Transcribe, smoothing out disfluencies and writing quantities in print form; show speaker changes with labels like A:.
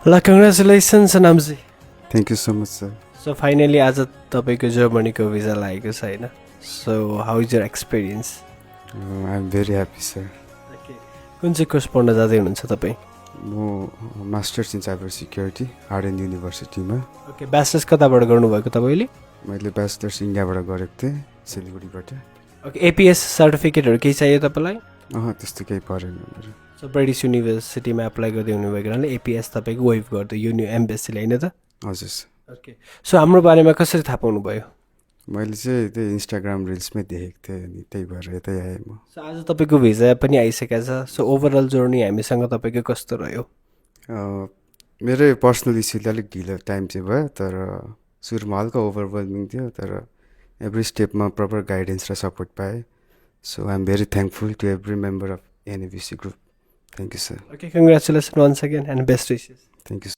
A: ल congratulations Namji.
B: Thank you so much sir.
A: So finally आज तपाईँको जर्मनीको भिजा लागेको छ होइन. So how is your experience?
B: I am very happy sir.
A: कुन चाहिँ कोर्स पढ्न जाँदै हुनुहुन्छ तपाईँ?
B: म masters in cyber security Harden युनिभर्सिटीमा.
A: ओके, ब्याचलर्स कताबाट गर्नुभएको तपाईँले?
B: मैले ब्याचलर्स इन्डियाबाट गरेको थिएँ, सिलगढीबाट.
A: ओके, एपिएस सर्टिफिकेटहरू केही चाहियो तपाईँलाई?
B: त्यस्तो केही परेन मेरो.
A: सो ब्रिटिस युनिभर्सिटीमा एप्लाई गर्दै हुनुभएको हुनाले एपिएस तपाईँको वेभ गर्दै एम्बेसीले होइन त?
B: हजुर सर.
A: ओके, सो हाम्रो बारेमा कसरी थाहा पाउनुभयो?
B: मैले चाहिँ त्यही इन्स्टाग्राम रिल्समै देखेको थिएँ अनि त्यही भएर यतै आएँ म.
A: सो आज तपाईँको भिजा पनि आइसकेको छ. सो ओभरअल जर्नी हामीसँग तपाईँको कस्तो रह्यो?
B: मेरै पर्सनल इस्युले अलिक ढिलो टाइम चाहिँ भयो, तर सुरुमा हल्का ओभरवेल्मिङ थियो, तर एभ्री स्टेपमा प्रपर गाइडेन्स र सपोर्ट पाएँ. So I am very thankful to every member of NABC group. Thank you sir.
A: Okay, congratulation once again and best wishes.
B: Thank you.